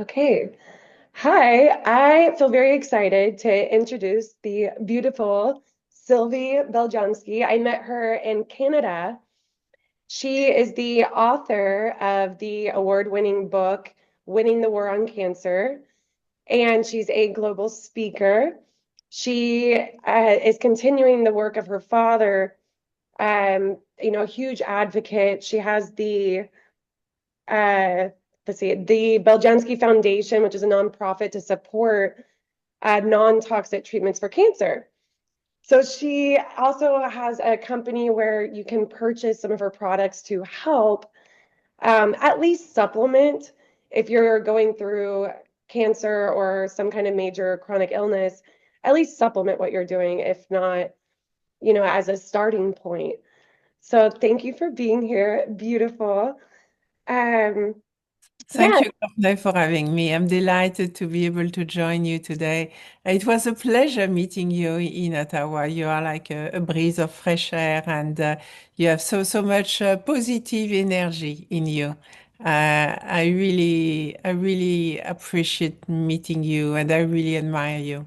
Okay. Hi, I feel very excited to introduce the beautiful Sylvie Beljanski. I met her in Canada. She is the author of the award-winning book, Winning the War on Cancer, and she's a global speaker. She is continuing the work of her father, huge advocate. She has uh, the Beljanski Foundation, which is a nonprofit to support non-toxic treatments for cancer. So she also has a company where you can purchase some of her products to help at least supplement if you're going through cancer or some kind of major chronic illness, at least supplement what you're doing, if not, as a starting point. So thank you for being here. Beautiful. Um, Thank yeah, you, Courtney, for having me. I'm delighted to be able to join you today. It was a pleasure meeting you in Ottawa. You are like a breeze of fresh air, and you have so much positive energy in you. I really appreciate meeting you, and I really admire you.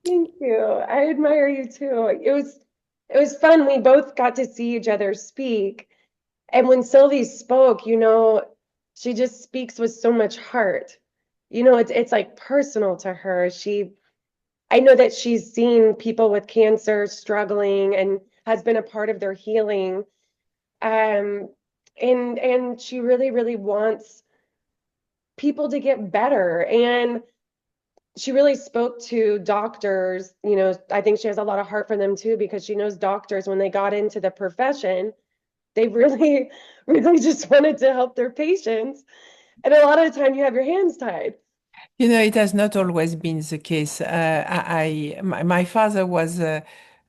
thank you. I admire you too. It was fun. We both got to see each other speak. And when Sylvie spoke, she just speaks with so much heart. It's like personal to her. I know that she's seen people with cancer struggling and has been a part of their healing. Um, and she really, really wants people to get better. And she really spoke to doctors. I think she has a lot of heart for them too, because she knows doctors, when they got into the profession, they really, really just wanted to help their patients. And a lot of the time you have your hands tied. You know, it has not always been the case. My father was a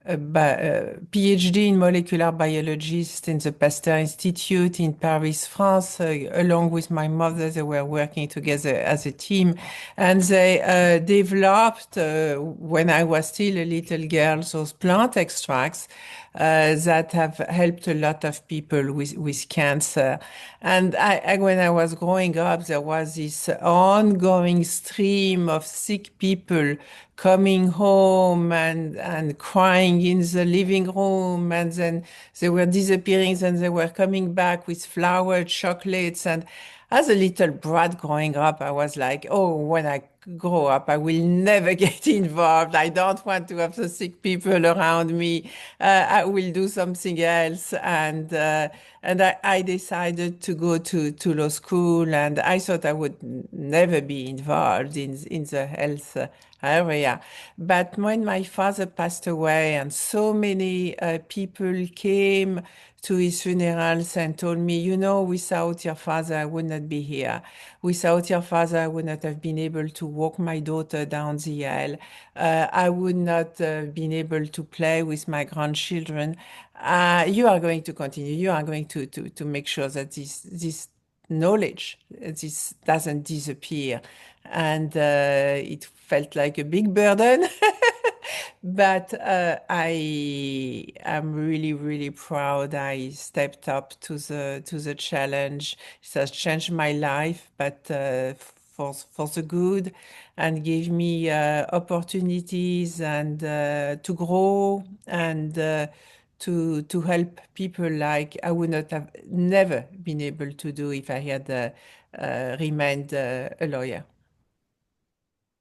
PhD in molecular biologist in the Pasteur Institute in Paris, France. Along with my mother, they were working together as a team, and they developed, when I was still a little girl, those plant extracts that have helped a lot of people with cancer. And when I was growing up, there was this ongoing stream of sick people coming home and crying in the living room. And then they were disappearing and they were coming back with flowered chocolates. And as a little brat growing up, I was like, oh, when I grow up, I will never get involved. I don't want to have the sick people around me. I will do something else. And I decided to go to law school, and I thought I would never be involved in the health area. But when my father passed away, and so many people came to his funerals and told me, you know, without your father, I would not be here. Without your father, I would not have been able to walk my daughter down the aisle. I would not have been able to play with my grandchildren. You are going to continue. You are going to make sure that this knowledge, this doesn't disappear. And it felt like a big burden. But I am really, really proud. I stepped up to the challenge. It has changed my life, but for the good, and gave me opportunities and to grow and to help people like I would not have never been able to do if I had remained a lawyer.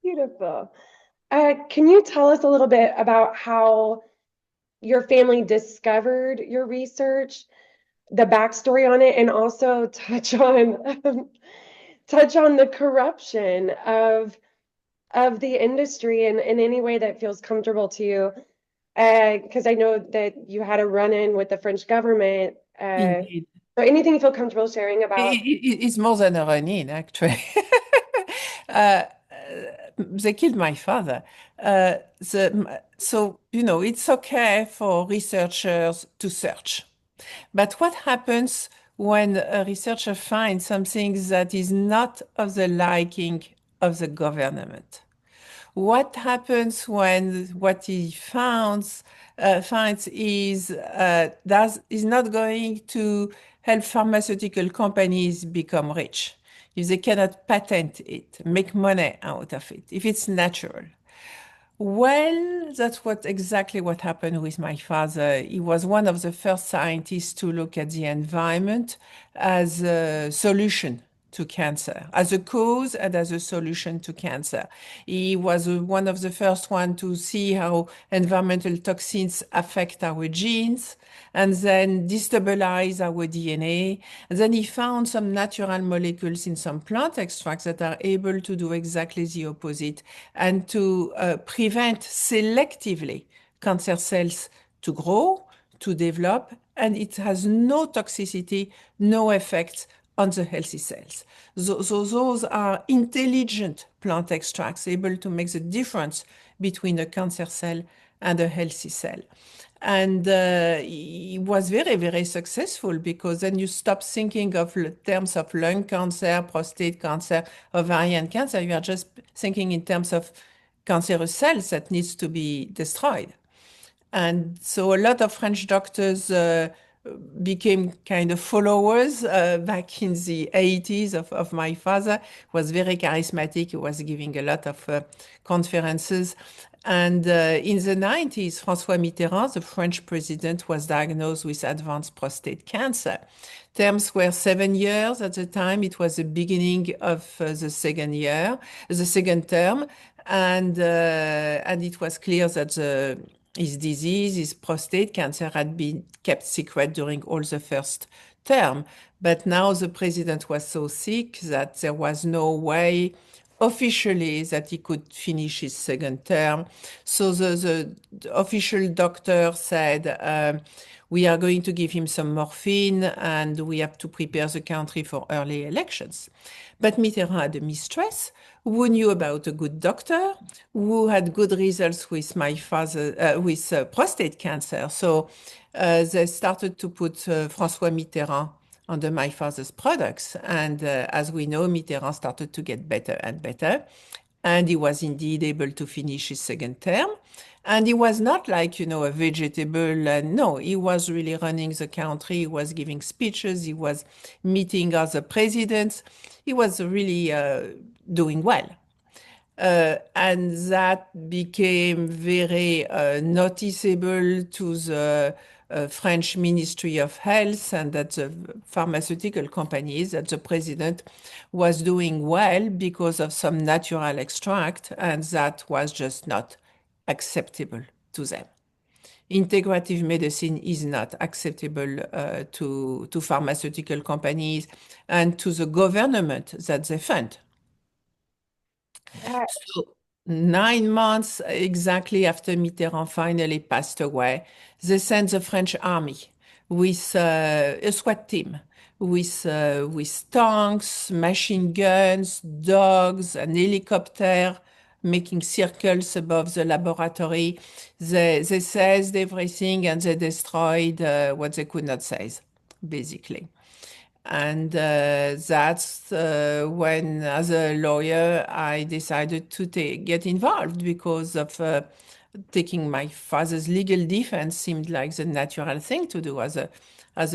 Beautiful. Can you tell us a little bit about how your family discovered your research, the backstory on it, and also touch on the corruption of the industry in any way that feels comfortable to you? Because I know that you had a run-in with the French government. Indeed. So anything you feel comfortable sharing about? It's more than a run-in, actually. uh, they killed my father. So, you know, it's okay for researchers to search. But what happens when a researcher finds something that is not of the liking of the government? What happens when what he finds is not going to help pharmaceutical companies become rich? if they cannot patent it, make money out of it, if it's natural. Well, that's what exactly what happened with my father. He was one of the first scientists to look at the environment as a solution to cancer, as a cause and as a solution to cancer. He was one of the first one to see how environmental toxins affect our genes and then destabilize our DNA. And then he found some natural molecules in some plant extracts that are able to do exactly the opposite and to prevent selectively cancer cells to grow, to develop, and it has no toxicity, no effects on the healthy cells. So those are intelligent plant extracts able to make the difference between a cancer cell and a healthy cell. And he was very, very successful because then you stop thinking of terms of lung cancer, prostate cancer, ovarian cancer. You are just thinking in terms of cancerous cells that needs to be destroyed. And so a lot of French doctors became kind of followers back in the 80s of my father. He was very charismatic. He was giving a lot of conferences. And in the 90s, François Mitterrand, the French president, was diagnosed with advanced prostate cancer. Terms were 7 years at the time. It was the beginning of the second term. And it was clear that his disease, his prostate cancer, had been kept secret during all the first term. But now the president was so sick that there was no way officially that he could finish his second term. So the official doctor said, we are going to give him some morphine and we have to prepare the country for early elections. But Mitterrand had a mistress who knew about a good doctor, who had good results with my father, with prostate cancer. So they started to put François Mitterrand under my father's products. And as we know, Mitterrand started to get better and better. And he was indeed able to finish his second term. And he was not like, a vegetable. No, he was really running the country. He was giving speeches. He was meeting other presidents. He was really doing well. And that became very noticeable to the French Ministry of Health and that the pharmaceutical companies that the president was doing well because of some natural extract, and that was just not acceptable to them. Integrative medicine is not acceptable to pharmaceutical companies and to the government that they fund. That, So 9 months exactly after Mitterrand finally passed away, they sent the French army with a SWAT team, with tanks, machine guns, dogs, an helicopter making circles above the laboratory. They seized everything and they destroyed what they could not seize, basically. And that's when, as a lawyer, I decided to get involved because of taking my father's legal defense seemed like the natural thing to do as a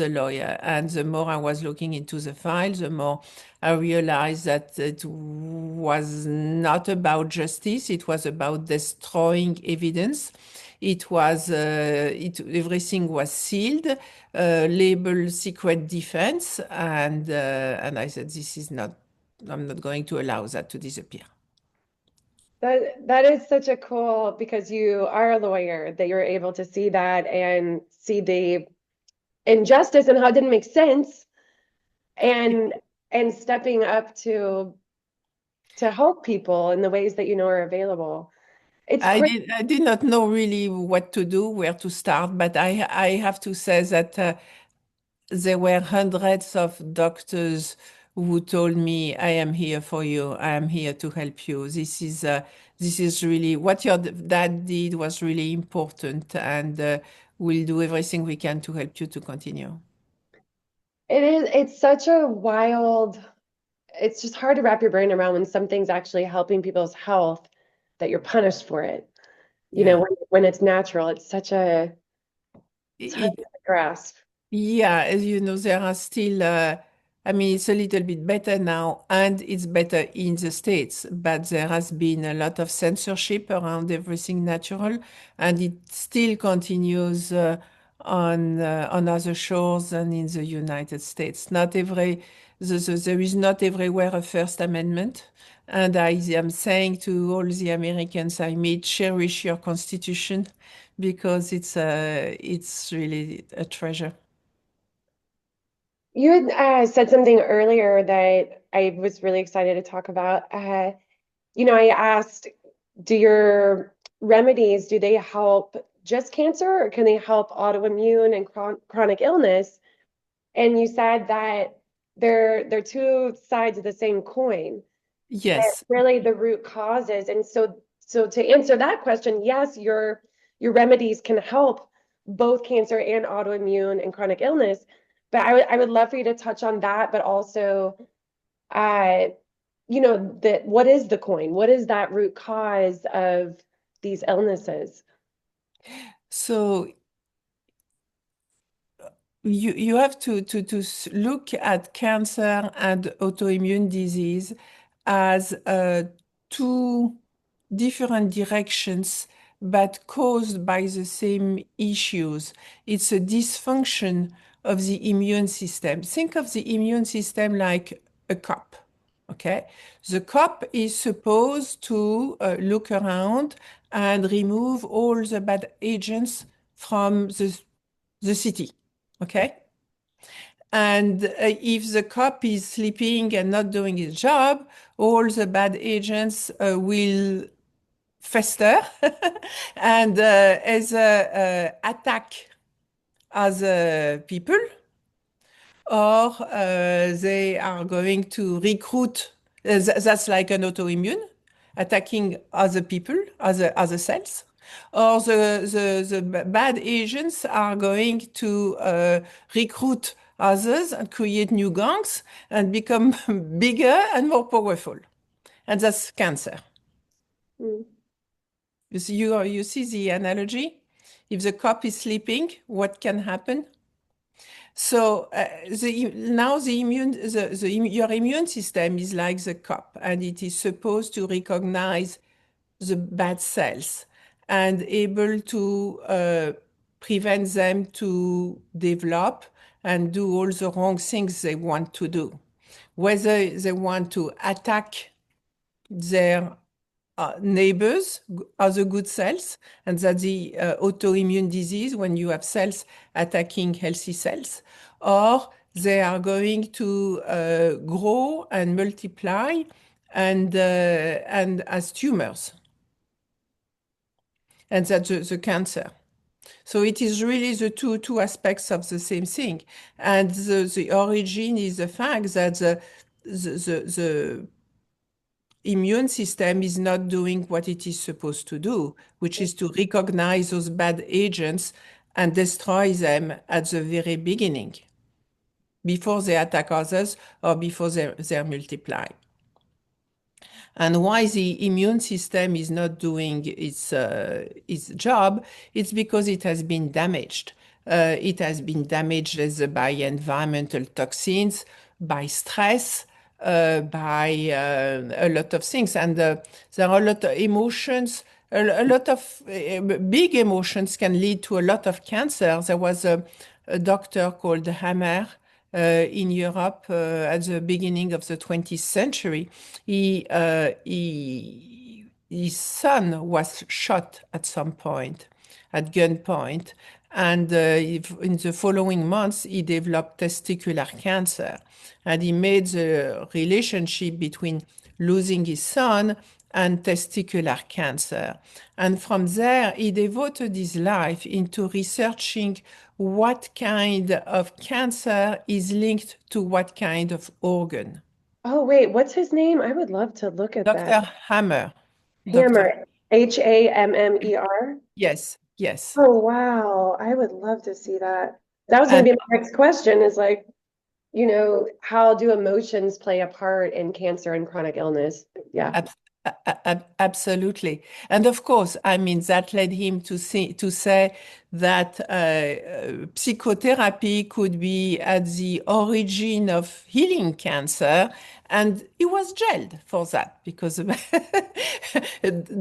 lawyer. And the more I was looking into the file, the more I realized that it was not about justice. It was about destroying evidence. It was everything was sealed, labeled secret defense, and I said, this is not. I'm not going to allow that to disappear. that is such a cool because you are a lawyer that you're able to see that and see the injustice and how it didn't make sense and stepping up to help people in the ways that you know are available. It's great. I did not know really what to do, where to start, but I have to say that there were hundreds of doctors who told me, "I am here for you. I am here to help you. This is really what your dad did was really important, and we'll do everything we can to help you to continue." It's such a wild, it's just hard to wrap your brain around when something's actually helping people's health that you're punished for it. Yeah. When it's natural, it's hard It, to grasp. Yeah, as you know, there are still, I mean, it's a little bit better now, and it's better in the States, but there has been a lot of censorship around everything natural, and it still continues on other shores than in the United States. There is not everywhere a First Amendment, and I am saying to all the Americans I meet, cherish your Constitution because it's really a treasure. You had said something earlier that I was really excited to talk about. I asked, do your remedies, do they help just cancer or can they help autoimmune and chronic illness? And you said that they're two sides of the same coin. That Yes. really the root causes. And so to answer that question, yes, your remedies can help both cancer and autoimmune and chronic illness. But I would love for you to touch on that, but also uh that what is the coin? What is that root cause of these illnesses? So you have to look at cancer and autoimmune disease as two different directions, but caused by the same issues. It's a dysfunction of the immune system. Think of the immune system like a cup. Okay, the cup is supposed to look around and remove all the bad agents from the city. Okay. And if the cop is sleeping and not doing his job, all the bad agents will fester and as attack other people, or they are going to recruit. That's like an autoimmune, attacking other people, other cells. Or the bad agents are going to recruit others and create new gangs and become bigger and more powerful. And that's cancer. Mm. You see the analogy? If the cop is sleeping, what can happen? So now your immune system is like the cup, and it is supposed to recognize the bad cells and able to prevent them to develop and do all the wrong things they want to do. Whether they want to attack their neighbors, other good cells, and that's the autoimmune disease when you have cells attacking healthy cells, or they are going to grow and multiply and as tumors, and that's the cancer. So it is really the two aspects of the same thing, and the origin is the fact that the immune system is not doing what it is supposed to do, which is to recognize those bad agents and destroy them at the very beginning, before they attack others or before they multiply. And why the immune system is not doing its job, it's because it has been damaged. It has been damaged by environmental toxins, by stress, by a lot of things. And there are a lot of emotions. A lot of big emotions can lead to a lot of cancer. There was a doctor called Hammer in Europe at the beginning of the 20th century. His son was shot at some point, at gunpoint, and in the following months, he developed testicular cancer. And he made the relationship between losing his son and testicular cancer. And from there, he devoted his life into researching what kind of cancer is linked to what kind of organ. Oh, wait, what's his name? I would love to look at that. Dr. Hammer. Dr. Hammer, Hammer. Yes, yes. Oh, wow. I would love to see that. That was going And to be my next question is like, how do emotions play a part in cancer and chronic illness? Yeah. Absolutely. And of course, I mean, that led him to say that psychotherapy could be at the origin of healing cancer. And he was jailed for that because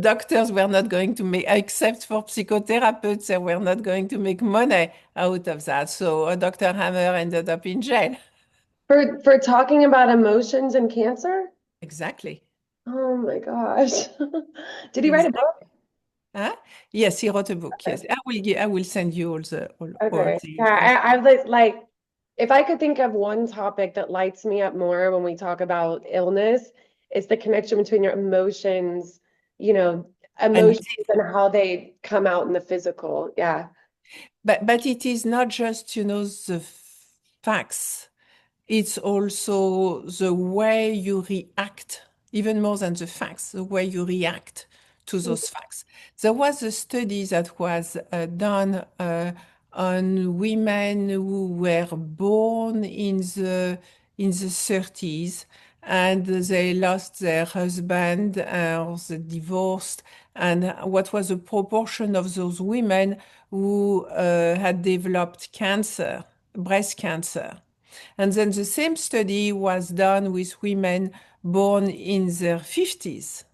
doctors were not going to make, except for psychotherapists, they were not going to make money out of that. So Dr. Hammer ended up in jail. For talking about emotions and cancer? Exactly. Oh my gosh. Did he write a Exactly. book? Huh? Yes, he wrote a book. Okay. Yes, I will send you all Okay. the Yeah, I like if I could think of one topic that lights me up more when we talk about illness, it's the connection between your emotions, you know, and emotions and how they come out in the physical. Yeah. but it is not just, the facts. It's also the way you react, even more than the facts, the way you react to those facts. There was a study that was done on women who were born in the 30s and they lost their husband or they divorced. And what was the proportion of those women who had developed cancer, breast cancer? And then the same study was done with women born in their 50s.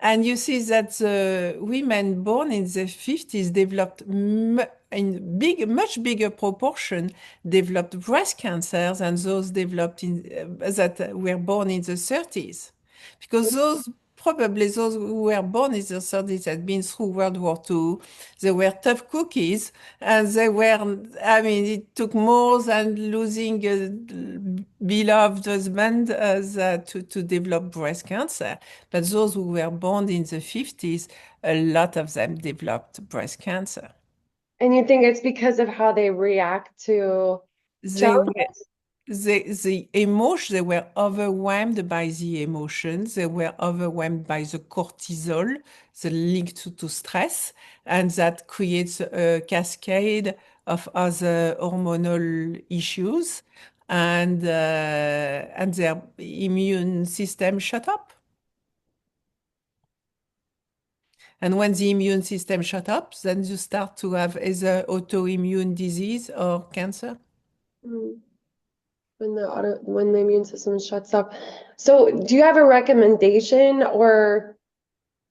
And you see that the women born in the 50s developed in much bigger proportion developed breast cancer than those developed that were born in the 30s. Because probably those who were born in the 30s had been through World War II. They were tough cookies and I mean, it took more than losing a beloved husband to develop breast cancer. But those who were born in the 50s, a lot of them developed breast cancer. And you think it's because of how they react to They were, challenges? they were overwhelmed by the emotions. They were overwhelmed by the cortisol, the link to stress, and that creates a cascade of other hormonal issues, and their immune system shut up. And when the immune system shut up, then you start to have either autoimmune disease or cancer. Mm, when the immune system shuts up. So, do you have a recommendation or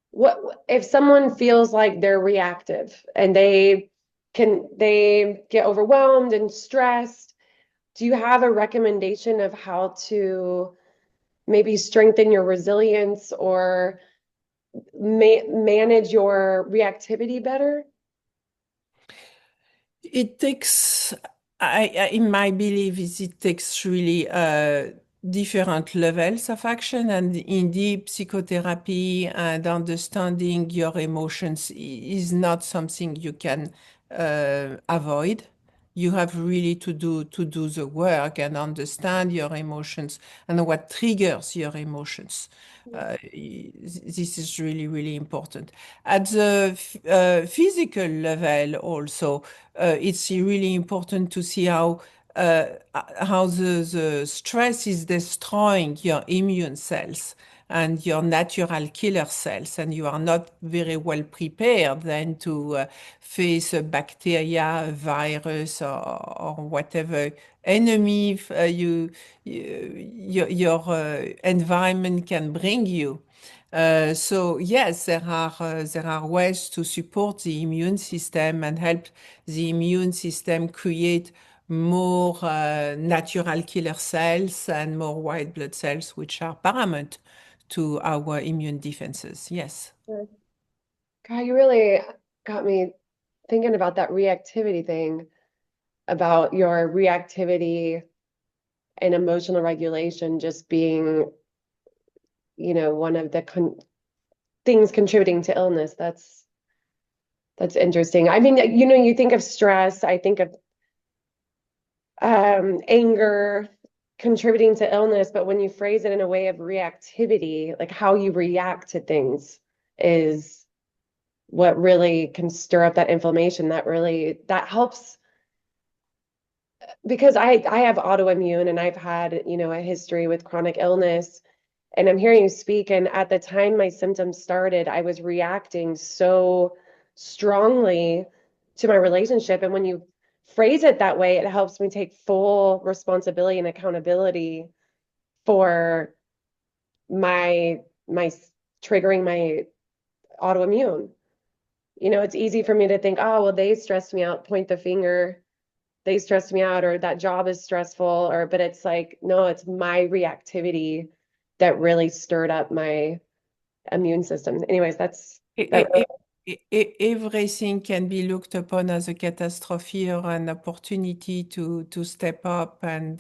what if someone feels like they're reactive and they get overwhelmed and stressed? Do you have a recommendation of how to maybe strengthen your resilience or manage your reactivity better? It takes, in my belief, is it takes really different levels of action, and in deep psychotherapy and understanding your emotions is not something you can avoid. You have really to do the work and understand your emotions and what triggers your emotions. This is really, really important. At the physical level, also, it's really important to see how the stress is destroying your immune cells and your natural killer cells, and you are not very well prepared then to face a bacteria, a virus, or whatever enemy your environment can bring you. So yes, there are ways to support the immune system and help the immune system create more natural killer cells and more white blood cells, which are paramount to our immune defenses. Yes. God, you really got me thinking about that reactivity thing, about your reactivity and emotional regulation just being, one of the things contributing to illness. That's interesting. I mean, you think of stress, I think of anger contributing to illness, but when you phrase it in a way of reactivity, like how you react to things is what really can stir up that inflammation. That helps because I have autoimmune and I've had, a history with chronic illness. And I'm hearing you speak, and at the time my symptoms started, I was reacting so strongly to my relationship. And when you phrase it that way, it helps me take full responsibility and accountability for my triggering my autoimmune. You know, it's easy for me to think, oh, well, they stressed me out, point the finger, they stressed me out, or that job is stressful, or but it's like, no, it's my reactivity that really stirred up my immune system. Anyways, that's that E- really, e- Everything can be looked upon as a catastrophe or an opportunity to step up and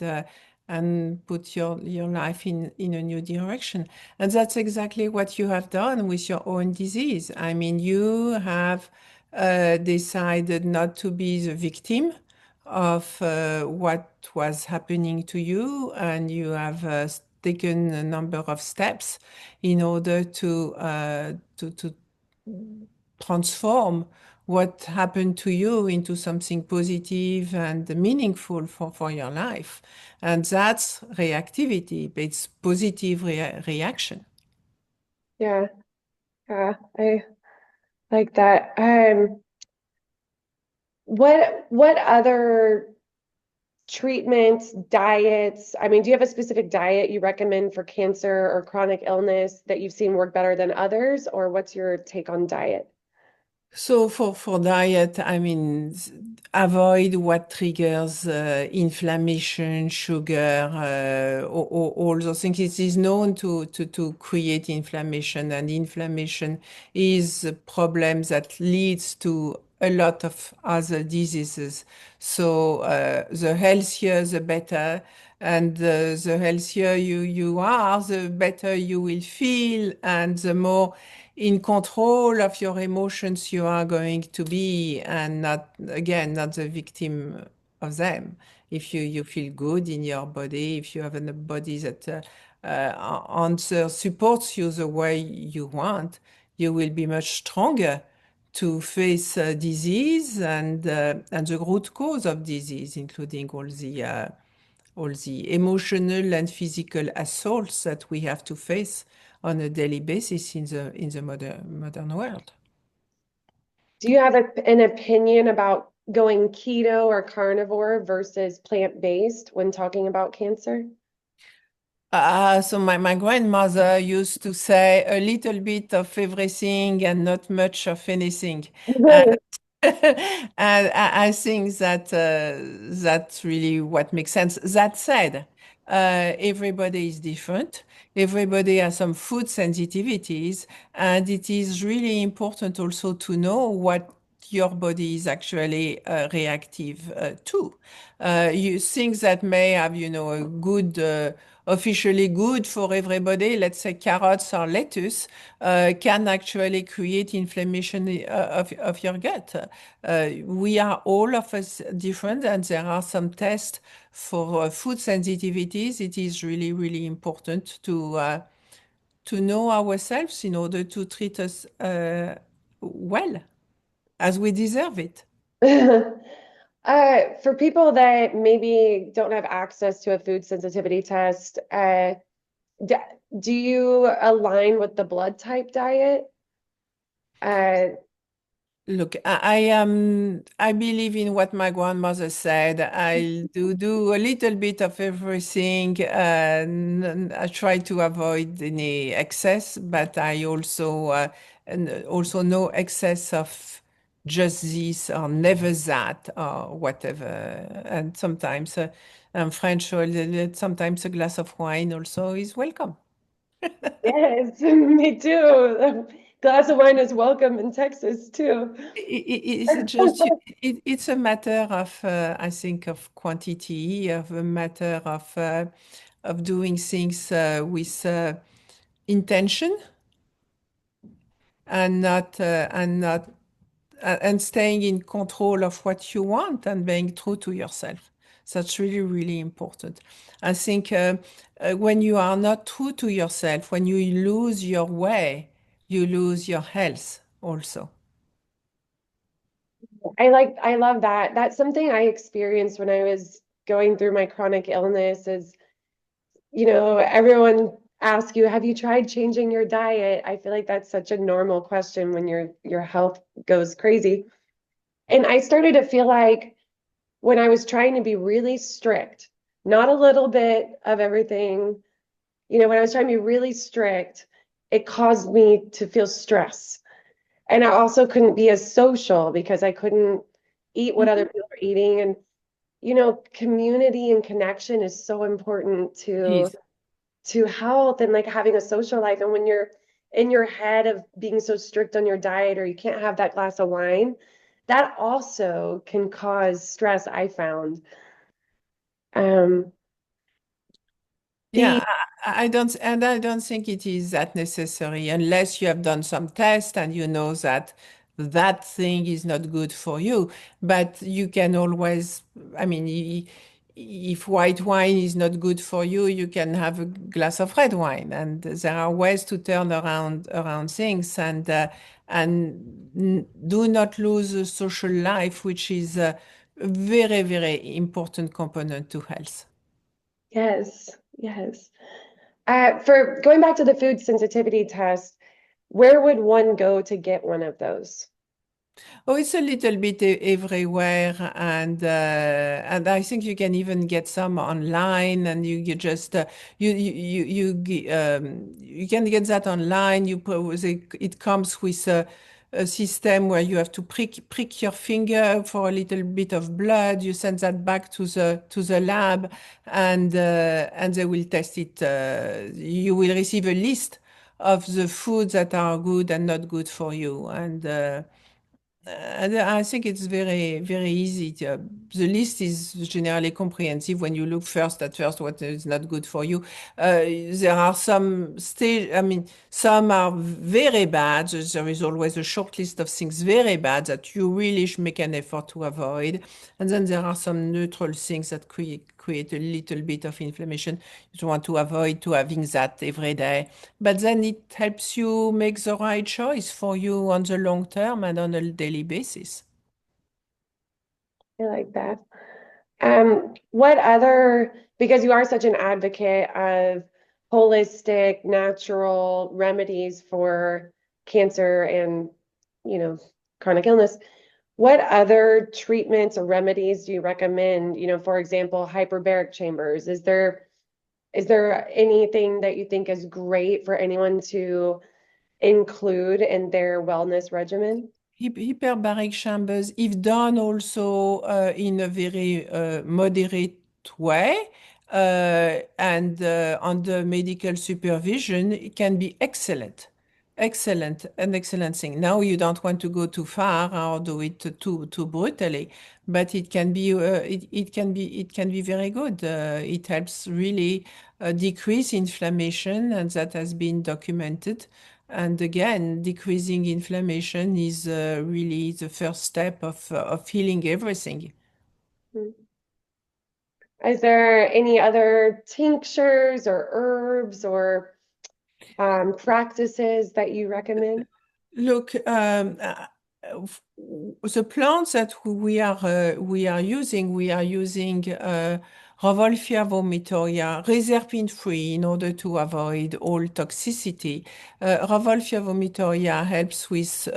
put your life in a new direction. And that's exactly what you have done with your own disease. I mean, you have decided not to be the victim of what was happening to you, and you have taken a number of steps in order to transform what happened to you into something positive and meaningful for your life. And that's reactivity, it's positive reaction. yeah, yeah, I like that. What other treatments, diets? I mean, do you have a specific diet you recommend for cancer or chronic illness that you've seen work better than others, or what's your take on diet? So for diet, I mean, avoid what triggers inflammation, sugar, all those things. It is known to create inflammation, and inflammation is a problem that leads to a lot of other diseases. So the healthier, the better. And the healthier you are, the better you will feel, and the more in control of your emotions you are going to be, and not, again, not the victim of them. If you feel good in your body, if you have a body that answers, supports you the way you want, you will be much stronger to face disease and the root cause of disease, including all the emotional and physical assaults that we have to face on a daily basis in the modern world. Do you have an opinion about going keto or carnivore versus plant-based when talking about cancer? So my grandmother used to say a little bit of everything and not much of anything. And and I think that that's really what makes sense. That said, everybody is different. Everybody has some food sensitivities, and it is really important also to know what your body is actually reactive to. You things that may have, a good, officially good for everybody, let's say carrots or lettuce, can actually create inflammation of your gut. We are all of us different, and there are some tests for food sensitivities. It is really, really important to know ourselves in order to treat us well, as we deserve it. For people that maybe don't have access to a food sensitivity test, d do you align with the blood type diet? Uh, Look, I believe in what my grandmother said. I do a little bit of everything. I try to avoid any excess, but I also and also no excess of just this or never that or whatever. And sometimes I'm French, so sometimes a glass of wine also is welcome. yes, me too. A glass of wine is welcome in Texas too. It's just it's a matter of I think of quantity, of a matter of doing things with intention and staying in control of what you want and being true to yourself. That's really, really important. I think when you are not true to yourself, when you lose your way, you lose your health also. I love that. That's something I experienced when I was going through my chronic illness is, everyone ask you, have you tried changing your diet? I feel like that's such a normal question when your health goes crazy. And I started to feel like when I was trying to be really strict, not a little bit of everything, when I was trying to be really strict, it caused me to feel stress. And I also couldn't be as social because I couldn't eat what other Mhm. people are eating. And, community and connection is so important Yes. to health and like having a social life. And when you're in your head of being so strict on your diet or you can't have that glass of wine, that also can cause stress, I found. Um, the Yeah, I don't think it is that necessary unless you have done some test and you know that that thing is not good for you. But you can always, I mean, if white wine is not good for you, you can have a glass of red wine, and there are ways to turn around things, and do not lose a social life, which is a very, very important component to health. Yes, yes. For going back to the food sensitivity test, where would one go to get one of those? Oh, it's a little bit everywhere, and I think you can even get some online, and you just you can get that online. It comes with a system where you have to prick your finger for a little bit of blood. You send that back to the lab, and they will test it. You will receive a list of the foods that are good and not good for you, and I think it's very, very easy. The list is generally comprehensive when you look at first what is not good for you. There are some stage, I mean, some are very bad. There is always a short list of things very bad that you really should make an effort to avoid. And then there are some neutral things that create a little bit of inflammation. You want to avoid to having that every day. But then it helps you make the right choice for you on the long term and on a daily basis. I like that. What other, because you are such an advocate of holistic, natural remedies for cancer and, you know, chronic illness, what other treatments or remedies do you recommend? For example, hyperbaric chambers. Is there anything that you think is great for anyone to include in their wellness regimen? Hyperbaric chambers, if done also in a very moderate way and under medical supervision, it can be excellent. Excellent, an excellent thing. Now you don't want to go too far or do it too brutally, but it can be very good. It helps really decrease inflammation, and that has been documented. And again, decreasing inflammation is really the first step of healing everything. Is there any other tinctures or herbs or practices that you recommend? Look, the plants that we are using Revolfia vomitoria, reserpine free in order to avoid all toxicity. Revolfia vomitoria helps with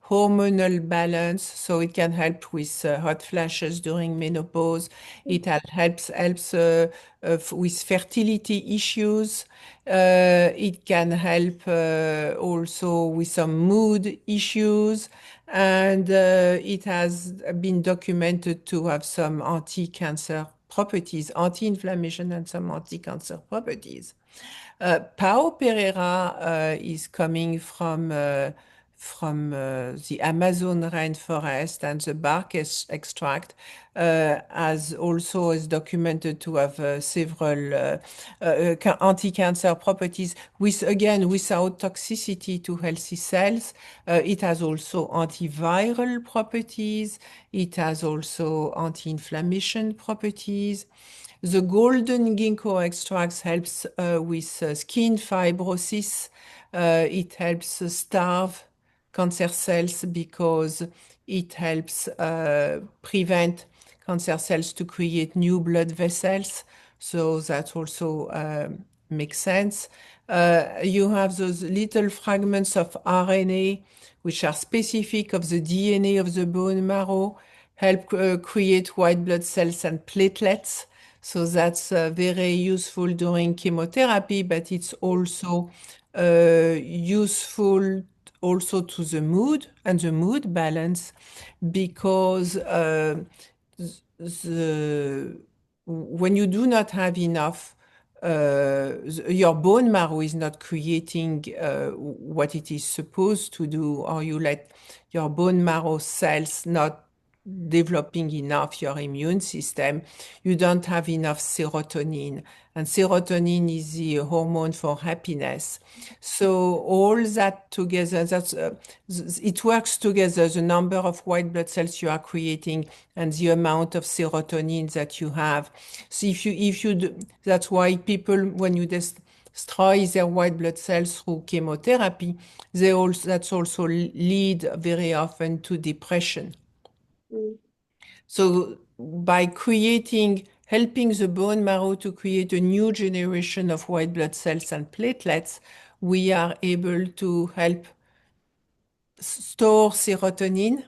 hormonal balance, so it can help with hot flashes during menopause. It helps with fertility issues. It can help also with some mood issues, and it has been documented to have some anti-cancer properties, anti-inflammation, and some anti-cancer properties. Pao Pereira is coming from the Amazon rainforest, and the bark extract as also is documented to have several anti-cancer properties with again without toxicity to healthy cells. It has also antiviral properties. It has also anti-inflammation properties. The golden ginkgo extracts helps with skin fibrosis. It helps starve cancer cells because it helps prevent cancer cells to create new blood vessels. So that also makes sense. You have those little fragments of RNA which are specific of the DNA of the bone marrow, help create white blood cells and platelets. So that's very useful during chemotherapy, but it's also useful also to the mood and the mood balance because the when you do not have enough, your bone marrow is not creating what it is supposed to do, or you let your bone marrow cells not developing enough your immune system, you don't have enough serotonin. And serotonin is the hormone for happiness. So all that together, it works together, the number of white blood cells you are creating and the amount of serotonin that you have. So that's why people, when you destroy their white blood cells through chemotherapy, that's also lead very often to depression. Mm. So by helping the bone marrow to create a new generation of white blood cells and platelets, we are able to help store serotonin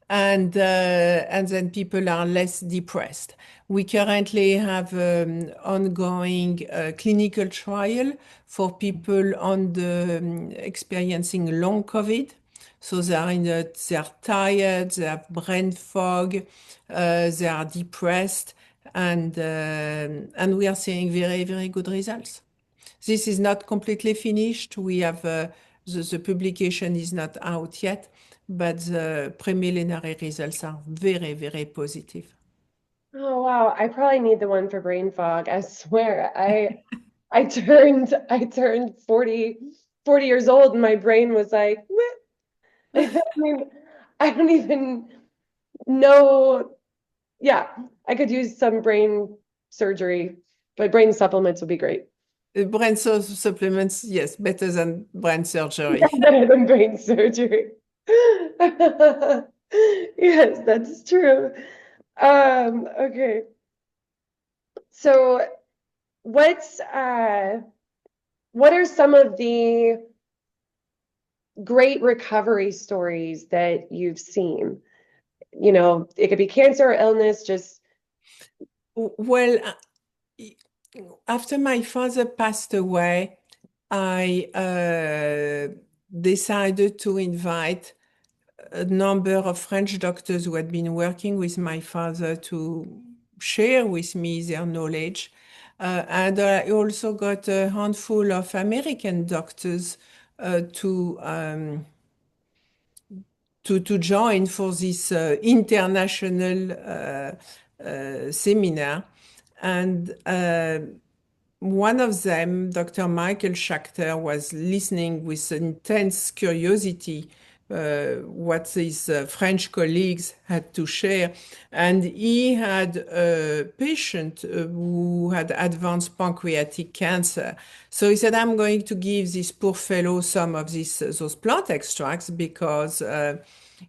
and then people are less depressed. We currently have ongoing clinical trial for people experiencing long COVID. So they are tired, they have brain fog, they are depressed, and we are seeing very, very good results. This is not completely finished. We have the publication is not out yet, but the preliminary results are very, very positive. Oh wow, I probably need the one for brain fog. I swear. I turned 40 years old and my brain was like, "Meh." Like I mean, I don't even know. Yeah, I could use some brain surgery, but brain supplements would be great. Supplements, yes, better than brain surgery. Better than brain surgery. Yes, that's true. Okay. So what's what are some of the great recovery stories that you've seen? You know, it could be cancer or illness, just Well, after my father passed away, I decided to invite a number of French doctors who had been working with my father to share with me their knowledge. And I also got a handful of American doctors to join for this international seminar. And one of them, Dr. Michael Schachter, was listening with intense curiosity what his French colleagues had to share. And he had a patient who had advanced pancreatic cancer. So he said, I'm going to give this poor fellow some of those plant extracts because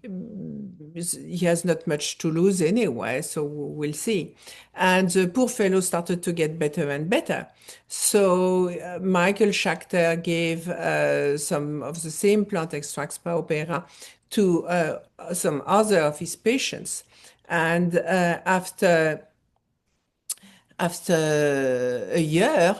he has not much to lose anyway, so we'll see. And the poor fellow started to get better and better. So Michael Schachter gave some of the same plant extracts per opera to some other of his patients. And after a year,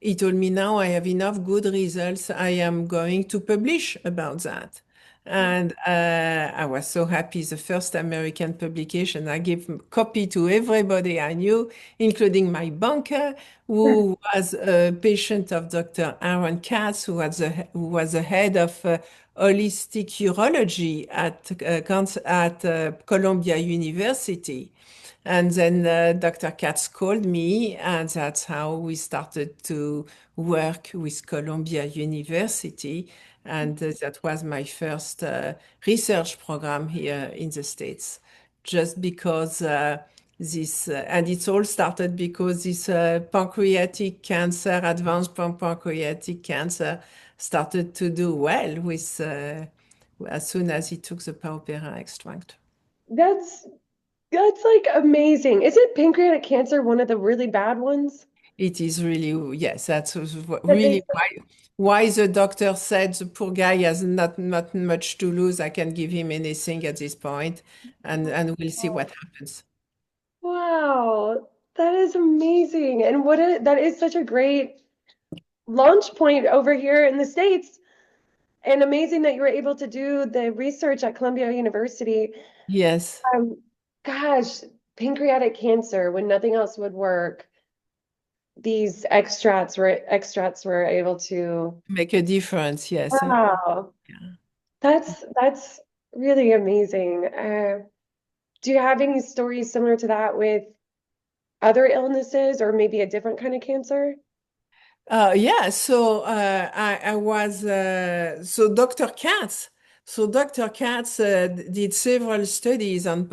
he told me, now I have enough good results. I am going to publish about that. And I was so happy. The first American publication, I gave a copy to everybody I knew, including my banker, who was a patient of Dr. Aaron Katz, who was the head of holistic urology at Columbia University. And then Dr. Katz called me, and that's how we started to work with Columbia University. And that was my first research program here in the States, just because and it all started because this pancreatic cancer, pancreatic cancer, started to do well as soon as he took the Paupera extract. that's like amazing. Isn't pancreatic cancer one of the really bad ones? It is really, yes, that's But they really why the doctor said the poor guy has not much to lose. I can give him anything at this point, and we'll see what happens. wow, that is amazing. And that is such a great launch point over here in the States. And amazing that you were able to do the research at Columbia University. Yes, Um, gosh, pancreatic cancer, when nothing else would work, these extracts were able to. make a difference. Yes. Wow, Yeah. that's really amazing. Do you have any stories similar to that with other illnesses or maybe a different kind of cancer? Yeah, so I was so Dr. Katz. So Dr. Katz did several studies on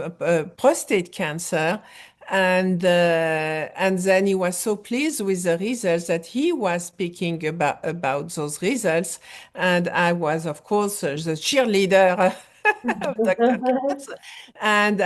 prostate cancer, and then he was so pleased with the results that he was speaking about those results, and I was, of course, the cheerleader of Dr. Katz. And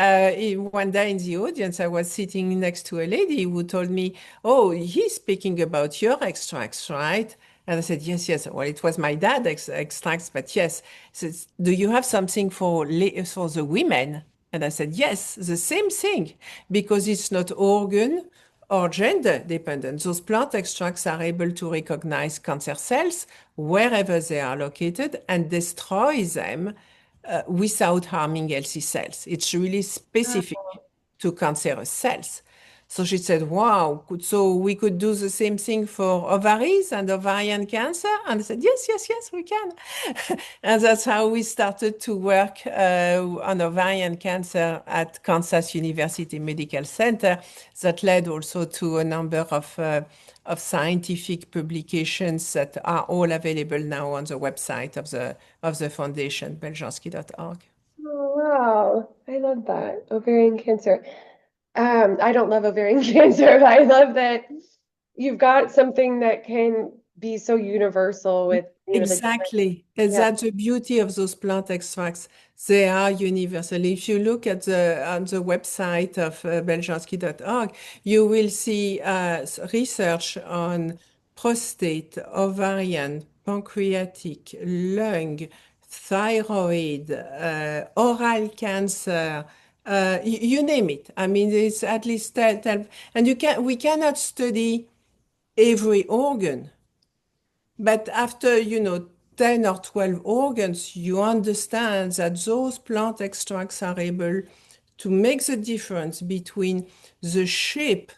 one day in the audience, I was sitting next to a lady who told me, "Oh, he's speaking about your extracts, right?" And I said, "Yes, yes." Well, it was my dad extracts, but yes. Says, "Do you have something for the women?" And I said, "Yes, the same thing, because it's not organ or gender dependent. Those plant extracts are able to recognize cancer cells wherever they are located and destroy them without harming healthy cells. It's really specific to cancerous cells." So she said, "Wow, so we could do the same thing for ovaries and ovarian cancer?" And I said, "Yes, yes, yes, we can." And that's how we started to work on ovarian cancer at Kansas University Medical Center. That led also to a number of scientific publications that are all available now on the website of the foundation, beljanski.org. Oh, wow. I love that. Ovarian cancer. I don't love ovarian cancer, but I love that you've got something that can be so universal with, the different, Exactly. yeah. That's the beauty of those plant extracts. They are universal. If you look at on the website of beljanski.org, you will see research on prostate, ovarian, pancreatic, lung, thyroid, oral cancer, you name it. I mean, it's at least 10, and we cannot study every organ. But after, 10 or 12 organs, you understand that those plant extracts are able to make the difference between the shape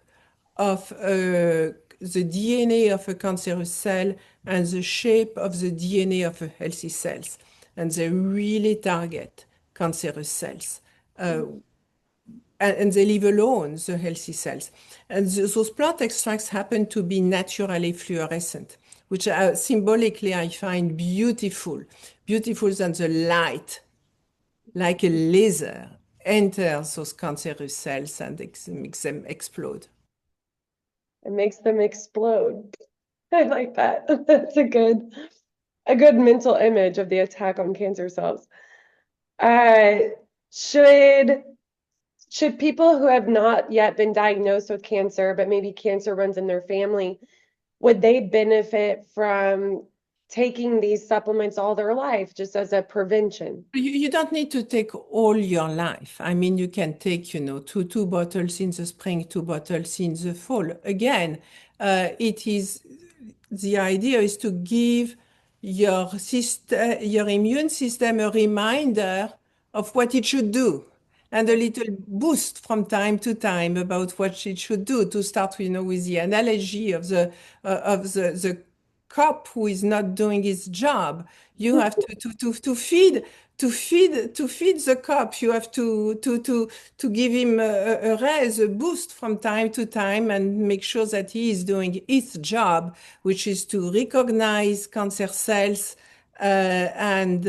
of the DNA of a cancerous cell and the shape of the DNA of a healthy cells. And they really target cancerous cells. And they leave alone the healthy cells. And those plant extracts happen to be naturally fluorescent, which symbolically I find beautiful, beautiful than the light, like a laser, enters those cancerous cells and makes them explode. It makes them explode. I like that. That's a good mental image of the attack on cancer cells. Uh, should should people who have not yet been diagnosed with cancer, but maybe cancer runs in their family, would they benefit from taking these supplements all their life just as a prevention? You don't need to take all your life. I mean, you can take, two bottles in the spring, two bottles in the fall. Again, it is the idea is to give your immune system a reminder of what it should do, and a little boost from time to time about what it should do. To start, with the analogy of the cop who is not doing his job. You have to feed the cop. You have to give him a raise, a boost from time to time, and make sure that he is doing his job, which is to recognize cancer cells and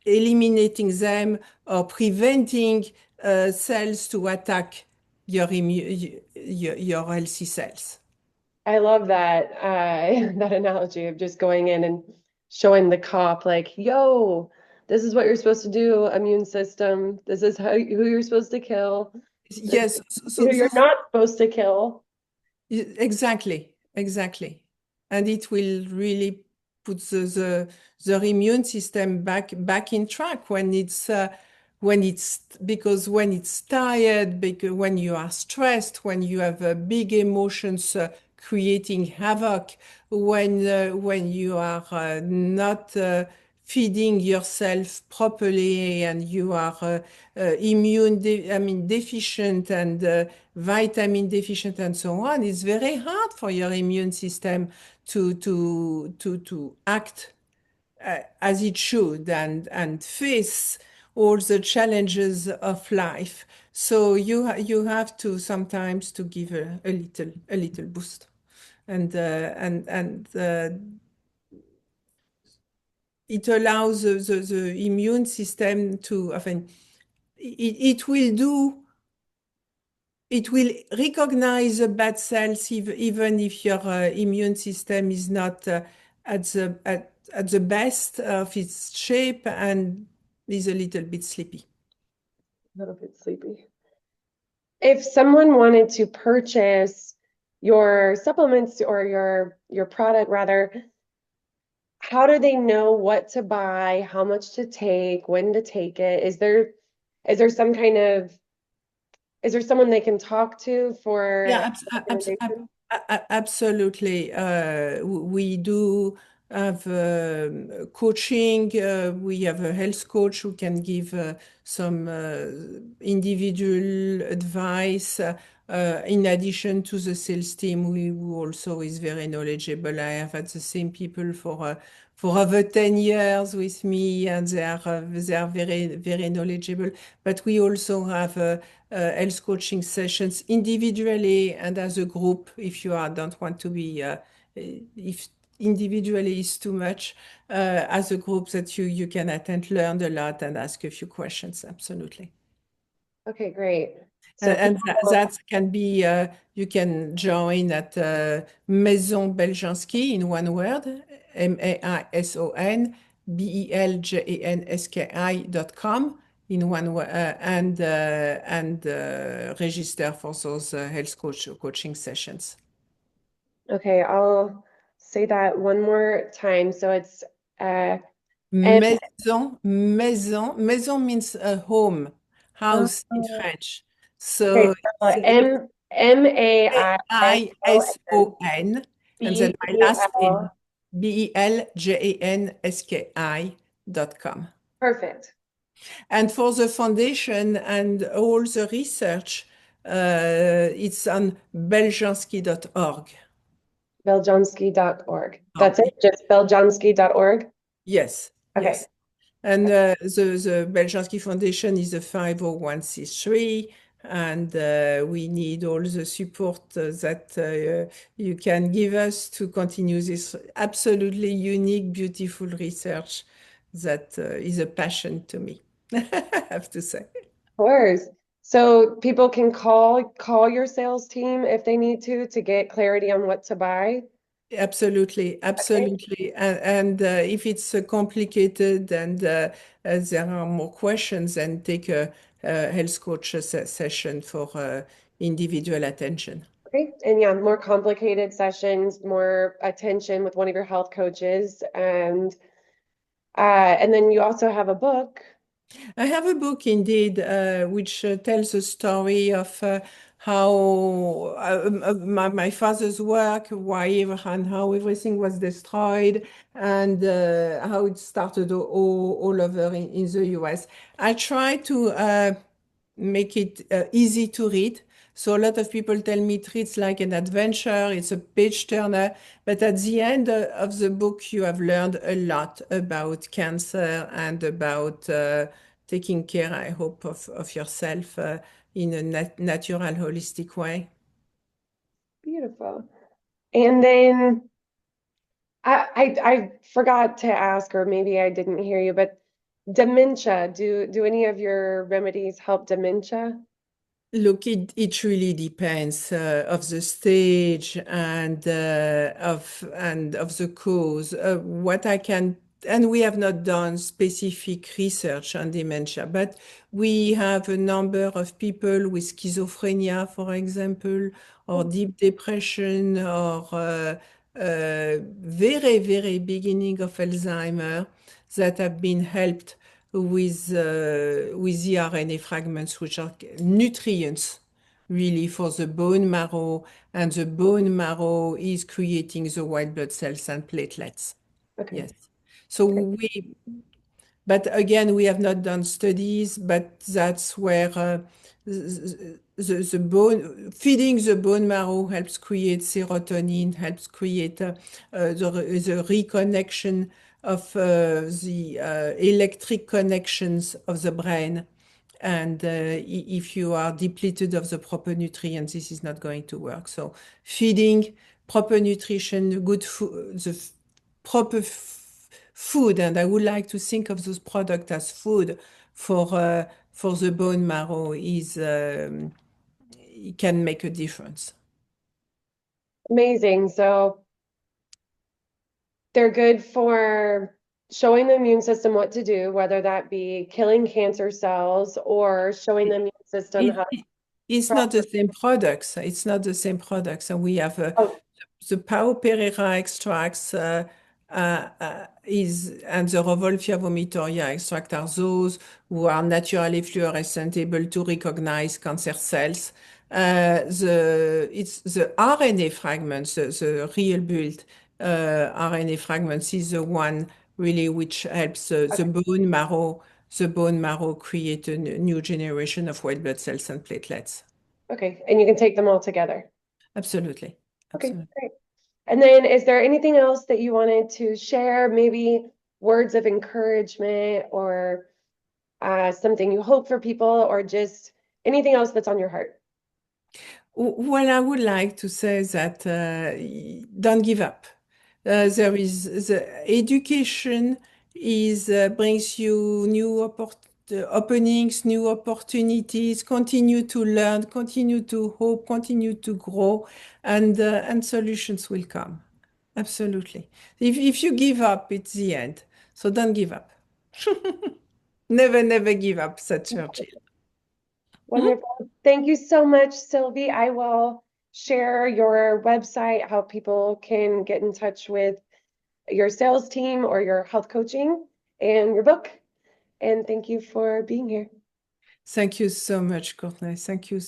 eliminating them or preventing cells to attack your healthy cells. I love that that analogy of just going in and showing the cop like, yo, this is what you're supposed to do, immune system. This is who you're supposed to kill. This is Yes, so who you're not supposed to kill. Exactly, exactly. And it will really put the immune system back in track when it's because when it's tired, because when you are stressed, when you have big emotions creating havoc, when you are not feeding yourself properly and you are I mean deficient and vitamin deficient and so on, it's very hard for your immune system to act as it should and face all the challenges of life. So you have to sometimes to give a little boost and it allows the immune system to I mean, it will do it will recognize the bad cells even if your immune system is not at the best of its shape and is a little bit sleepy. A little bit sleepy. If someone wanted to purchase your supplements or your product rather, how do they know what to buy, how much to take, when to take it? Is there some kind of is there someone they can talk to Yeah, for recommendation? absolutely. We do have coaching. We have a health coach who can give some individual advice. In addition to the sales team, who also is very knowledgeable. I have had the same people for over 10 years with me, and they are very knowledgeable. But we also have health coaching sessions individually and as a group if you don't want to be if individually is too much, as a group that you can attend, learn a lot and ask a few questions. Absolutely. Okay, great. So And people, that can be you can join at Maison Beljanski in one word, MAISON BELJANSKI.com in one word, and register for those health coaching sessions. okay, I'll say that one more time. So it's uh M Maison means a home, house in French. okay, So so MAISON ISON, and then my last name, BEL. BELJANSKI.com. Perfect. And for the foundation and all the research, it's on beljanski.org. Beljanski.org. That's it? Just beljanski.org? Yes, Okay. yes. And the Beljanski Foundation is a 501c3, and we need all the support that you can give us to continue this absolutely unique, beautiful research that is a passion to me, I have to say. Of course. So people can call your sales team if they need to get clarity on what to buy. Absolutely, Okay, absolutely. And if it's complicated and there are more questions, then take a health coach session for individual attention. great. And yeah, more complicated sessions, more attention with one of your health coaches. And then you also have a book. I have a book indeed, which tells the story of how my father's work, and how everything was destroyed, and how it started all over in the US. I try to make it easy to read. So a lot of people tell me it reads like an adventure, it's a page turner, but at the end of the book, you have learned a lot about cancer and about taking care, I hope, of yourself in a natural, holistic way. Beautiful. And then I forgot to ask, or maybe I didn't hear you, but dementia, do any of your remedies help dementia? Look, it really depends of the stage and of the cause. What I can and we have not done specific research on dementia, but we have a number of people with schizophrenia, for example, or deep depression, or very, very beginning of Alzheimer that have been helped with the RNA fragments, which are nutrients really for the bone marrow, and the bone marrow is creating the white blood cells and platelets. Okay, Yes. So great. but again, we have not done studies, but that's where the bone, feeding the bone marrow helps create serotonin, helps create the reconnection of the electric connections of the brain. And if you are depleted of the proper nutrients, this is not going to work. So feeding, proper nutrition, good food, proper food, and I would like to think of those products as food for the bone marrow is it can make a difference. Amazing. So they're good for showing the immune system what to do, whether that be killing cancer cells or showing the immune system It, how it- it's to. not the same products. It's not the same products, and we have Oh, the Pao Pereira extracts is and the Revolvia vomitoria extract are those who are naturally fluorescent, able to recognize cancer cells. It's the RNA fragments, the real built RNA fragments is the one really which helps okay. the bone marrow create a new generation of white blood cells and platelets. Okay. And you can take them all together. Absolutely, Okay, absolutely. great. And then is there anything else that you wanted to share? Maybe words of encouragement or something you hope for people or just anything else that's on your heart? Well, I would like to say that don't give up. There is the education is brings you new openings, new opportunities. Continue to learn, continue to hope, continue to grow, and solutions will come. Absolutely. If you give up, it's the end. So don't give up. Never, never give up, said Churchill. Wonderful. Thank you so much, Sylvie. I will share your website, how people can get in touch with your sales team or your health coaching and your book. And thank you for being here. Thank you so much, Courtney. Thank you.